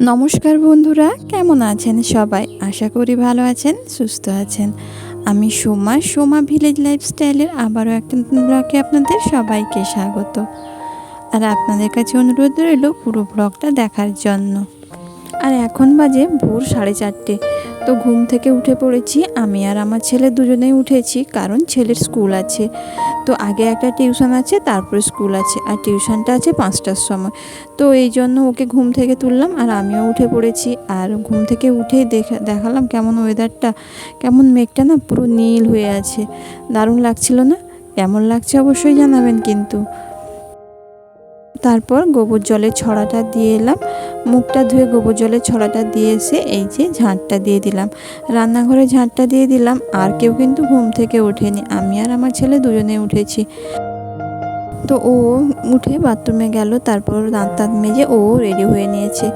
নমস্কার বন্ধুরা, কেমন আছেন সবাই? আশা করি ভালো আছেন, সুস্থ আছেন। আমি সোমা ভিলেজ লাইফস্টাইলের আবারও একটা নতুন ব্লগে আপনাদের সবাইকে স্বাগত। আর আপনাদের কাছে অনুরোধ রইল পুরো ব্লগটা দেখার জন্য। আর এখন বাজে ভোর 4:30। তো ঘুম থেকে উঠে পড়েছি আমি আর আমার ছেলে দুজনেই উঠেছি, কারণ ছেলের স্কুল আছে। তো আগে একটা টিউশন আছে, তারপরে স্কুল আছে, আর টিউশনটা আছে 5টার সময়। তো এই জন্য ওকে ঘুম থেকে তুললাম আর আমিও উঠে পড়েছি। আর ঘুম থেকে উঠেই দেখালাম কেমন ওয়েদারটা, কেমন মেঘটা না পুরো নীল হয়ে আছে। দারুণ লাগছিল না? কেমন লাগছে অবশ্যই জানাবেন কিন্তু। তারপর গোবর জলের ছড়াটা দিয়ে এলাম, মুখটা ধুয়ে গোবর জলের ছড়াটা দিয়ে এসে এই যে ঝাঁটটা দিয়ে দিলাম, রান্নাঘরে ঝাঁটটা দিয়ে দিলাম। আর কেউ কিন্তু ঘুম থেকে ওঠেনি, আমি আর আমার ছেলে দুজনে উঠেছি। তো ও উঠে বাথরুমে গেল, তারপর দাঁত মেজে ও রেডি হয়ে নিয়েছে।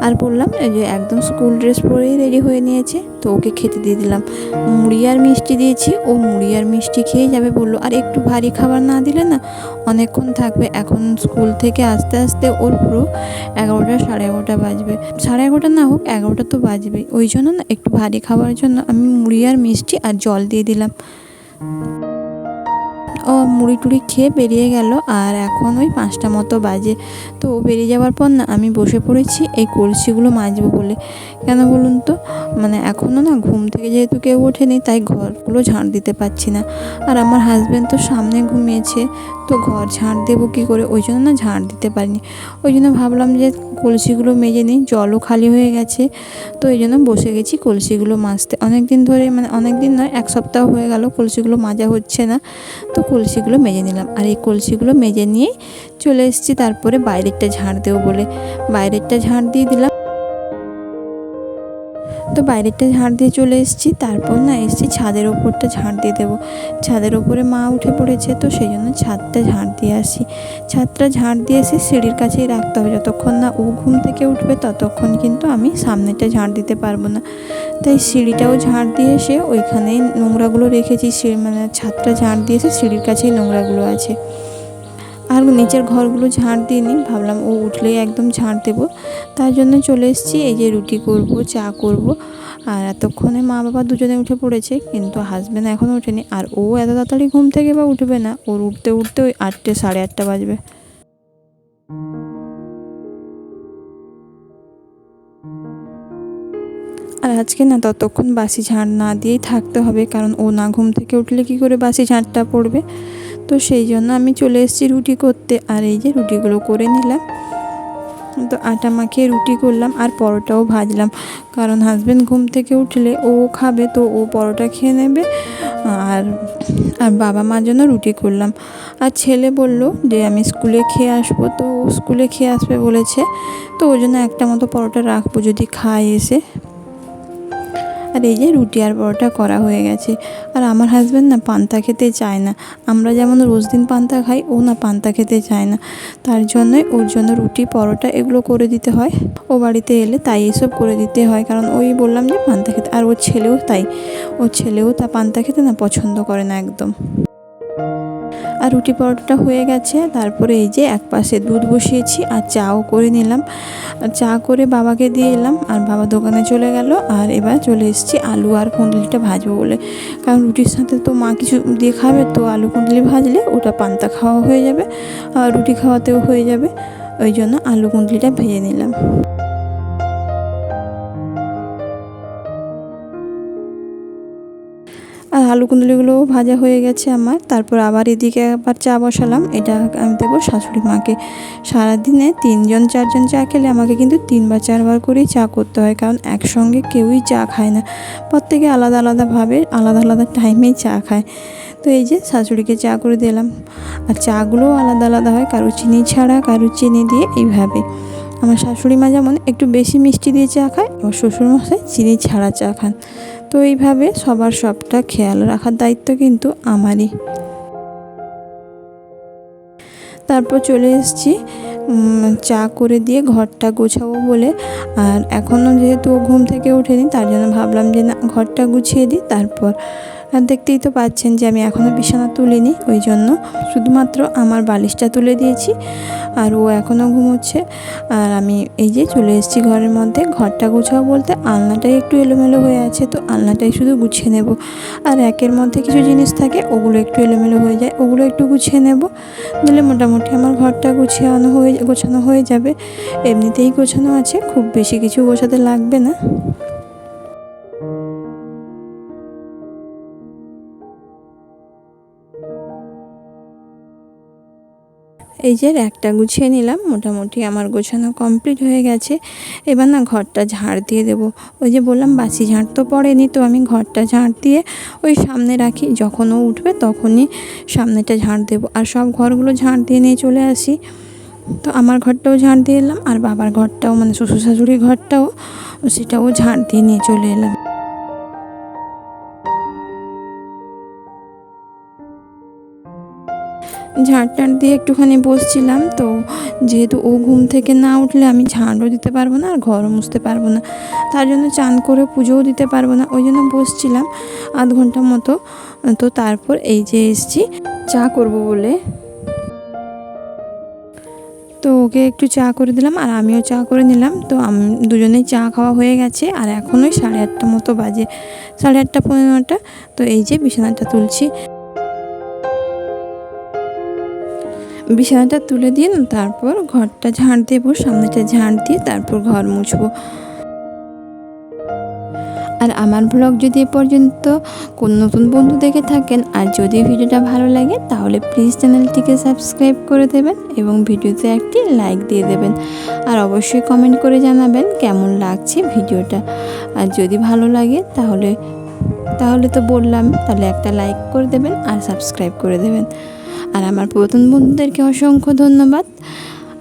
আর বললাম যে একদম স্কুল ড্রেস পরেই রেডি হয়ে নিয়েছে। তো ওকে খেতে দিয়ে দিলাম, মুড়ি আর মিষ্টি দিয়েছি। ও মুড়ি আর মিষ্টি খেয়ে যাবে বললো। আর একটু ভারী খাবার না দিলে না অনেকক্ষণ থাকবে। এখন স্কুল থেকে আস্তে আস্তে ওর পুরো 11টা 11:30 বাজবে। 11:30 না হোক, 11টা তো বাজবে। ওই জন্য না একটু ভারী খাবার জন্য আমি মুড়ি আর মিষ্টি আর জল দিয়ে দিলাম। ও মুড়ি টুড়ি খেয়ে বেরিয়ে গেল। আর এখন ওই 5টা মতো বাজে। তো ও বেরিয়ে যাওয়ার পর না আমি বসে পড়েছি এই কলসিগুলো মাজবো বলে। কেন বলুন তো, এখনও না ঘুম থেকে যেহেতু কেউ ওঠেনি, তাই ঘরগুলো ঝাঁট দিতে পারছি না। আর আমার হাজব্যান্ড তো সামনে ঘুমিয়েছে, তো ঘর ঝাঁট দেবো কী করে, ওই জন্য না ঝাঁট দিতে পারিনি। ওই জন্য ভাবলাম যে কলসিগুলো মেজে নিই, জলও খালি হয়ে গেছে। তো এই জন্য বসে গেছি কলসিগুলো মাজতে। অনেক দিন ধরে, অনেক দিন নয়, 1 সপ্তাহ হয়ে গেল কলসিগুলো মাজা হচ্ছে না। তো কলসিগুলো মেজে নিলাম। আর এই কলসিগুলো মেজে নিয়েই চলে এসেছি তারপরে বাইরেরটা ঝাঁট দেবো বলে। বাইরেরটা ঝাঁট দিয়ে দিলাম। তো বাইরেরটা ঝাঁট দিয়ে চলে এসেছি। তারপর না এসেছি ছাদের ওপরটা ঝাঁট দিয়ে দেবো। ছাদের ওপরে মা উঠে পড়েছে, তো সেই জন্য ছাদটা ঝাঁট দিয়ে আসি। ছাদটা ঝাঁট দিয়ে এসে সিঁড়ির কাছেই রাখতে হবে। যতক্ষণ না ও ঘুম থেকে উঠবে ততক্ষণ কিন্তু আমি সামনেটা ঝাঁট দিতে পারবো না। তাই সিঁড়িটাও ঝাঁট দিয়ে এসে ওইখানেই নোংরাগুলো রেখেছি। ছাদটা ঝাঁট দিয়ে এসে সিঁড়ির কাছেই নোংরাগুলো আছে। আর নিচের ঘরগুলো ঝাঁট দিইনি, ভাবলাম ও উঠলেই একদম ঝাঁট দেবো। তার জন্য চলে এসেছি। এই যে রুটি করব, চা করব। আর এতক্ষণে মা বাবা দুজনে উঠে পড়েছে, কিন্তু হাজব্যান্ড এখনও ওঠেনি। আর ও এত তাড়াতাড়ি ঘুম থেকে বা উঠবে না, ওর উঠতে উঠতে ওই 8টে 8:30 বাজবে। আর আজকে না ততক্ষণ বাসি ঝাঁট না দিয়েই থাকতে হবে, কারণ ও না ঘুম থেকে উঠলে কী করে বাসি ঝাঁটটা পড়বে। তো সেই জন্য আমি চলে এসেছি রুটি করতে। আর এই যে রুটিগুলো করে নিলাম। তো আটা মাখিয়ে রুটি করলাম আর পরোটাও ভাজলাম, কারণ হাজব্যান্ড ঘুম থেকে উঠলে ও খাবে, তো ও পরোটা খেয়ে নেবে। আর আর বাবা মার জন্য রুটি করলাম। আর ছেলে বলল যে আমি স্কুলে খেয়ে আসবো, তো ও স্কুলে খেয়ে আসবে বলেছে। তো ওই জন্য একটা মতো পরোটা রাখবো, যদি খায় এসে। আর এই যে রুটি আর পরোটা করা হয়ে গেছে। আর আমার হাজব্যান্ড না পান্তা খেতে চায় না। আমরা যেমন রোজ দিন পান্তা খাই, ও না পান্তা খেতে চায় না। তার জন্যই ওর জন্য রুটি পরোটা এগুলো করে দিতে হয়। ও বাড়িতে এলে তাই এসব করে দিতে হয়, কারণ ওই বললাম যে পান্তা খেতে। আর ওর ছেলেও তাই, ওর ছেলেও তা পান্তা খেতে না পছন্দ করে না একদম। আর রুটি পরোটাটা হয়ে গেছে। তারপরে এই যে এক পাশে দুধ বসিয়েছি আর চাও করে নিলাম। আর চা করে বাবাকে দিয়ে এলাম, আর বাবা দোকানে চলে গেল। আর এবার চলে এসেছি আলু আর কুঁদরিটা ভাজবো বলে, কারণ রুটির সাথে তো মা কিছু দিয়ে খাবে। তো আলু কুঁদরি ভাজলে ওটা পান্তা খাওয়া হয়ে যাবে, আর রুটি খাওয়াতেও হয়ে যাবে। ওই জন্য আলু কুঁদরিটা ভেজে নিলাম। আর আলু কুঁদরিগুলোও ভাজা হয়ে গেছে আমার। তারপর আবার এদিকে আবার চা বসালাম। এটা আমি দেবো শাশুড়ি মাকে। সারাদিনে 3জন 4জন চা খেলে আমাকে কিন্তু 3বার 4বার করেই চা করতে হয়, কারণ একসঙ্গে কেউই চা খায় না। প্রত্যেকে আলাদা আলাদাভাবে আলাদা আলাদা টাইমেই চা খায়। তো এই যে শাশুড়িকে চা করে দিলাম। আর চাগুলোও আলাদা আলাদা হয়, কারো চিনি ছাড়া, কারো চিনি দিয়ে, এইভাবে। আমার শাশুড়ি মা যেমন একটু বেশি মিষ্টি দিয়ে চা খায়, আমার শ্বশুরমশাই চিনি ছাড়া চা খান। তো এইভাবে সবার সবটা খেয়াল রাখার দায়িত্ব কিন্তু আমারই। তারপর চলে এসেছি চা করে দিয়ে ঘরটা গোছাবো বলে। আর এখনও যেহেতু ঘুম থেকে ওঠেনি, তার জন্য ভাবলাম যে না, ঘরটা গুছিয়ে দিই, তারপর আর দেখতেই তো পাচ্ছেন যে আমি এখনও বিছানা তুলিনি, ওই জন্য শুধুমাত্র আমার বালিশটা তুলে দিয়েছি আর ও এখনও ঘুমোচ্ছে। আর আমি এই যে চলে এসেছি ঘরের মধ্যে। ঘরটা গুছাবো বলতে আলনাটাই একটু এলোমেলো হয়ে আছে, তো আলনাটাই শুধু গুছিয়ে নেব। আর একের মধ্যে কিছু জিনিস থাকে ওগুলো একটু এলোমেলো হয়ে যায়, ওগুলো একটু গুছিয়ে নেব, দিলে মোটামুটি আমার ঘরটা গোছানো হয়ে যাবে। এমনিতেই গোছানো আছে, খুব বেশি কিছু গোছাতে লাগবে না। এই যে একটা গুছিয়ে নিলাম, মোটামুটি আমার গোছানো কমপ্লিট হয়ে গেছে। এবার না ঘরটা ঝাড় দিয়ে দেবো। ওই যে বললাম বাসি ঝাড় তো পড়েনি, তো আমি ঘরটা ঝাড় দিয়ে ওই সামনে রাখি, যখন ও উঠবে তখনই সামনেটা ঝাড় দেবো। আর সব ঘরগুলো ঝাড় দিয়ে নিয়ে চলে আসি। তো আমার ঘরটাও ঝাড় দিয়ে এলাম, আর বাবার ঘরটাও মানে শ্বশুর শাশুড়ির ঘরটাও, সেটাও ঝাড় দিয়ে নিয়ে চলে এলাম। ঝাড় দিয়ে একটুখানি বসছিলাম, তো যেহেতু ও ঘুম থেকে না উঠলে আমি ঝাড়ও দিতে পারবো না আর ঘরও মুছতে পারবো না, তার জন্য চান করে পুজোও দিতে পারবো না, ওই জন্য বসছিলাম আধ ঘন্টা মতো। তো তারপর এই যে এসছি চা করব বলে, তো ওকে একটু চা করে দিলাম আর আমিও চা করে নিলাম। তো দুজনেই চা খাওয়া হয়ে গেছে আর এখনই 8:30 মতো বাজে, 8:30 পৌনে 9টা। তো এই যে বিছানাটা তুলছি, বিছানাটা তুলে দিয়ে তারপর ঘরটা ঝাড় দেবো, সামনেটা ঝাড় দিয়ে তারপর ঘর মুছবো। আর আমার ব্লগ যদি এ পর্যন্ত কোন নতুন বন্ধু দেখে থাকেন আর যদি ভিডিওটা ভালো লাগে তাহলে প্লিজ চ্যানেলটিকে সাবস্ক্রাইব করে দেবেন এবং ভিডিওতে একটি লাইক দিয়ে দেবেন। আর অবশ্যই কমেন্ট করে জানাবেন কেমন লাগছে ভিডিওটা। আর যদি ভালো লাগে তাহলে তো বললাম, তাহলে একটা লাইক করে দেবেন আর সাবস্ক্রাইব করে দেবেন। আর আমার পুরাতন বন্ধুদেরকে অসংখ্য ধন্যবাদ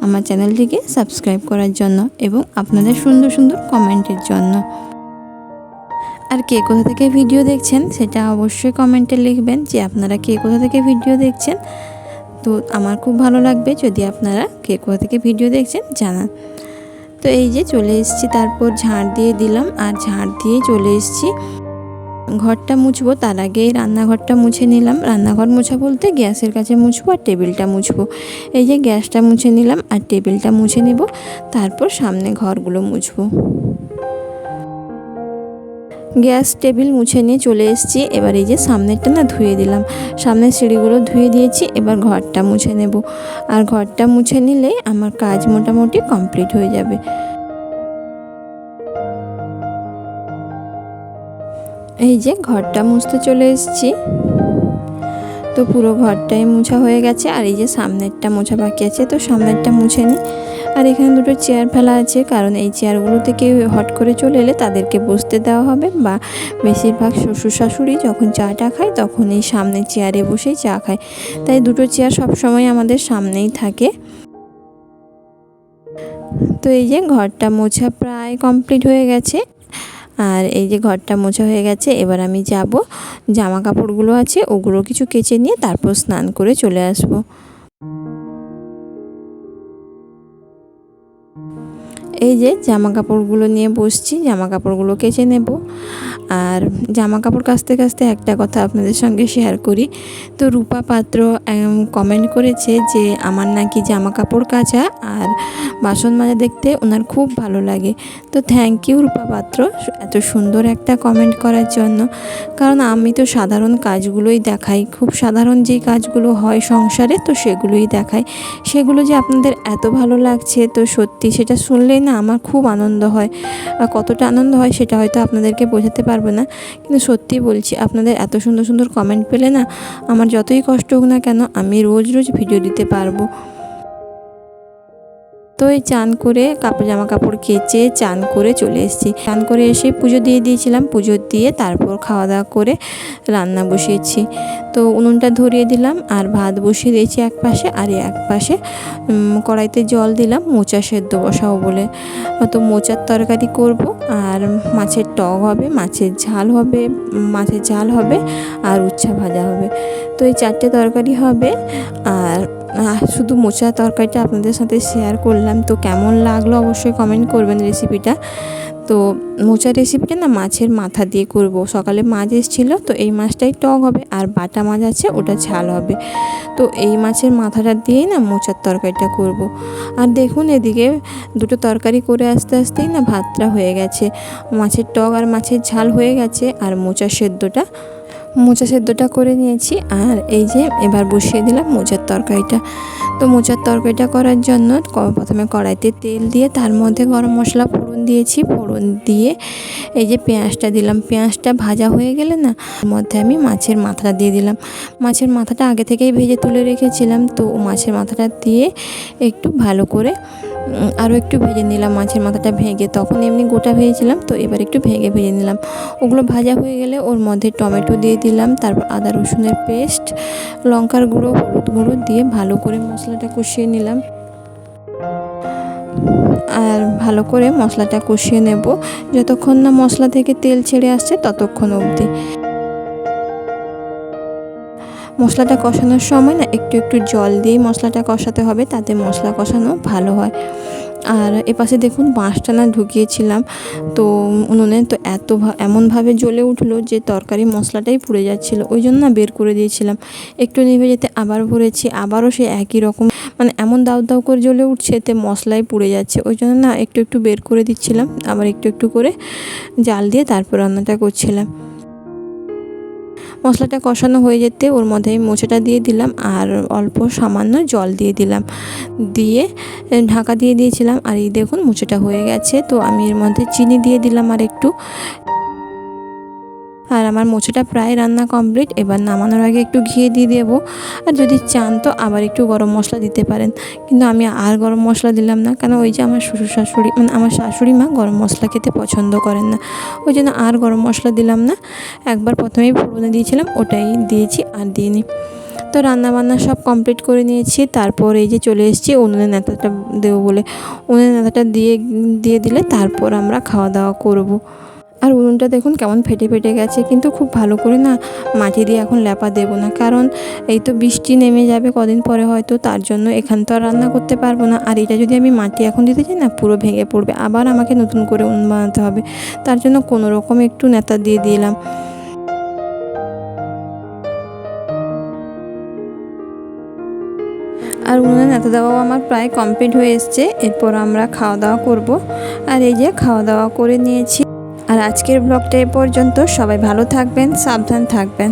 আমার চ্যানেলটিকে সাবস্ক্রাইব করার জন্য এবং আপনাদের সুন্দর সুন্দর কমেন্টের জন্য। আর কে কোথা থেকে ভিডিও দেখছেন সেটা অবশ্যই কমেন্টে লিখবেন যে আপনারা কে কোথা থেকে ভিডিও দেখছেন। তো আমার খুব ভালো লাগবে যদি আপনারা কে কোথা থেকে ভিডিও দেখছেন জানান। তো এই যে চলে এসেছি, তারপর ঝাড় দিয়ে দিলাম আর ঝাড় দিয়ে চলে এসেছি ঘরটা মুছবো। তার আগে রান্নাঘরটা মুছে নিলাম। রান্নাঘর মোছা বলতে গ্যাসের কাছে মুছবো আর টেবিলটা মুছবো। এই যে গ্যাসটা মুছে নিলাম আর টেবিলটা মুছে নিব, তারপর সামনে ঘরগুলো মুছবো। গ্যাস টেবিল মুছে নিয়ে চলে এসেছি। এবার এই যে সামনেরটা না ধুয়ে দিলাম, সামনের সিঁড়িগুলো ধুয়ে দিয়েছি। এবার ঘরটা মুছে নেব, আর ঘরটা মুছে নিলে আমার কাজ মোটামুটি কমপ্লিট হয়ে যাবে। এই যে ঘরটা মুছতে চলে এসেছি, তো পুরো ঘরটাই মোছা হয়ে গেছে। আর এই যে সামনেরটা মোছা বাকি আছে, তো সামনেরটা মুছে নিই। আর এখানে দুটো চেয়ার ফেলা আছে, কারণ এই চেয়ারগুলোতে কেউ হট করে চলে এলে তাদেরকে বসতে দেওয়া হবে, বা বেশিরভাগ শ্বশুর শাশুড়ি যখন চাটা খায় তখন এই সামনের চেয়ারে বসেই চা খায়, তাই দুটো চেয়ার সবসময় আমাদের সামনেই থাকে। তো এই যে ঘরটা মোছা প্রায় কমপ্লিট হয়ে গেছে। আর এই যে ঘরটা মোছা হয়ে গেছে, এবার আমি যাব জামা কাপড়গুলো আছে ওগুলো কিছু কেচে নিয়ে তারপর স্নান করে চলে আসব। এই যে জামা কাপড়গুলো নিয়ে বসছি, জামা কাপড়গুলো কেচে নেব। আর জামা কাপড় কাচতে কাচতে একটা কথা আপনাদের সঙ্গে শেয়ার করি। তো রূপা পাত্র কমেন্ট করেছে যে আমার নাকি জামা কাপড় কাচা আর বাসন মাজা দেখতে ওনার খুব ভালো লাগে। তো থ্যাংক ইউ রূপা পাত্র এত সুন্দর একটা কমেন্ট করার জন্য, কারণ আমি তো সাধারণ কাজগুলোই দেখাই, খুব সাধারণ যে কাজগুলো হয় সংসারে তো সেগুলোই দেখাই। সেগুলো যে আপনাদের এত ভালো লাগছে, তো সত্যি সেটা শুনলেই না আমার খুব আনন্দ হয়। কতটা আনন্দ হয় সেটা হয়তো আপনাদেরকে বোঝাতে পারবো না, কিন্তু সত্যি বলছি আপনাদের এত সুন্দর সুন্দর কমেন্ট পেলে না আমার যতই কষ্ট হোক না কেন আমি রোজ রোজ ভিডিও দিতে পারবো। তো এই চান করে জামা কাপড় কেচে চান করে চলে এসেছি। চান করে এসে পুজো দিয়ে দিয়েছিলাম, পুজো দিয়ে তারপর খাওয়া দাওয়া করে রান্না বসিয়েছি। তো উনুনটা ধরিয়ে দিলাম আর ভাত বসিয়ে দিয়েছি এক পাশে, আর এক পাশে কড়াইতে জল দিলাম মোচা সেদ্ধ বসাবো বলে। তো মোচার তরকারি করব, আর মাছের টক হবে, মাছের ঝাল হবে আর উচ্ছা ভাজা হবে। তো এই 4টে তরকারি হবে। আর শুধু মোচা তরকারিটা আপনাদের সাথে শেয়ার করলাম, তো কেমন লাগলো অবশ্যই কমেন্ট করবেন রেসিপিটা। তো মোচার রেসিপিটা না মাছের মাথা দিয়ে করব। সকালে মাছ এসেছিলো, তো এই মাছটাই টক হবে, আর বাটা মাছ আছে ওটা ঝাল হবে। তো এই মাছের মাথাটা দিয়েই না মোচার তরকারিটা করব। আর দেখুন এদিকে দুটো তরকারি করে আস্তে আস্তেই না ভাতটা হয়ে গেছে, মাছের টক আর মাছের ঝাল হয়ে গেছে, আর মোচা সেদ্ধটা করে নিয়েছি। আর এই যে এবার বসিয়ে দিলাম মোচার তরকারিটা। তো মোচার তরকারিটা করার জন্য প্রথমে কড়াইতে তেল দিয়ে তার মধ্যে গরম মশলা ফোড়ন দিয়েছি। ফোড়ন দিয়ে এই যে পেঁয়াজটা দিলাম, পেঁয়াজটা ভাজা হয়ে গেলে না এর মধ্যে আমি মাছের মাথাটা দিয়ে দিলাম। মাছের মাথাটা আগে থেকেই ভেজে তুলে রেখেছিলাম, তো মাছের মাথাটা দিয়ে একটু ভালো করে আরও একটু ভেজে নিলাম। মাছের মাথাটা ভেঙে, তখন এমনি গোটা ভেজেছিলাম, তো এবার একটু ভেজে নিলাম। ওগুলো ভাজা হয়ে গেলে ওর মধ্যে টমেটো দিয়ে দিলাম, তারপর আদা রসুনের পেস্ট, লঙ্কার গুঁড়ো, হলুদ গুঁড়ো দিয়ে ভালো করে মশলাটা কষিয়ে নিলাম। আর ভালো করে মশলাটা কষিয়ে নেব যতক্ষণ না মশলা থেকে তেল ছেড়ে আসছে ততক্ষণ অবধি। মশলাটা কষানোর সময় না একটু একটু জল দিয়েই মশলাটা কষাতে হবে, তাতে মশলা কষানো ভালো হয়। আর এপাশে দেখুন বাঁশটা না ঢুকিয়েছিলাম, তো উনুনে তো এমনভাবে জ্বলে উঠলো যে তরকারি মশলাটাই পুড়ে যাচ্ছিলো, ওই জন্য না বের করে দিয়েছিলাম। একটু নিভে যেতে আবার ভরেছি, আবারও সে একই রকম মানে এমন দাউ দাউ করে জ্বলে উঠছে, এতে মশলাই পুড়ে যাচ্ছে। ওই জন্য না একটু একটু বের করে দিচ্ছিলাম, আবার একটু একটু করে জাল দিয়ে তারপর রান্নাটা করছিলাম। মশলাটা কষানো হয়ে যেতে ওর মধ্যে আমি মোচাটা দিয়ে দিলাম, আর অল্প সামান্য জল দিয়ে দিলাম, দিয়ে ঢাকা দিয়ে দিয়েছিলাম। আর এই দেখুন মোচাটা হয়ে গেছে, তো আমি এর মধ্যে চিনি দিয়ে দিলাম আর একটু। আর আমার মোচাটা প্রায় রান্না কমপ্লিট। এবার নামানোর আগে একটু ঘি দিয়ে দেবো, আর যদি চান তো আবার একটু গরম মশলা দিতে পারেন, কিন্তু আমি আর গরম মশলা দিলাম না, কারণ ওই যে আমার শ্বশুর শাশুড়ি মানে আমার শাশুড়ি মা গরম মশলা খেতে পছন্দ করেন না, ওই জন্য আর গরম মশলা দিলাম না। একবার প্রথমেই ফোড়নে দিয়েছিলাম, ওটাই দিয়েছি, আর দিইনি। তো রান্নাবান্না সব কমপ্লিট করে নিয়েছি। তারপর এই যে চলে এসেছি উনুনে নেতাটা দেবো বলে, উনুনে নেতাটা দিয়ে দিলে তারপর আমরা খাওয়া দাওয়া করব। আর উনুনটা দেখুন কেমন ফেটে ফেটে গেছে, কিন্তু খুব ভালো করে না মাটি দিয়ে এখন লেপা দেবো না, কারণ এই তো বৃষ্টি নেমে যাবে কদিন পরে হয়তো, তার জন্য এখান তো আর রান্না করতে পারবো না। আর এটা যদি আমি মাটি এখন দিতে চাই না পুরো ভেঙে পড়বে, আবার আমাকে নতুন করে উনুন বানাতে হবে, তার জন্য কোনো রকম একটু নেতা দিয়ে দিলাম। আর উনুনে নেতা দেওয়াও আমার প্রায় কমপ্লিট হয়ে এসছে। এরপর আমরা খাওয়া দাওয়া করব। আর এই যে খাওয়া দাওয়া করে নিয়েছি। আর আজকের ব্লগটা এ পর্যন্ত। সবাই ভালো থাকবেন, সাবধান থাকবেন।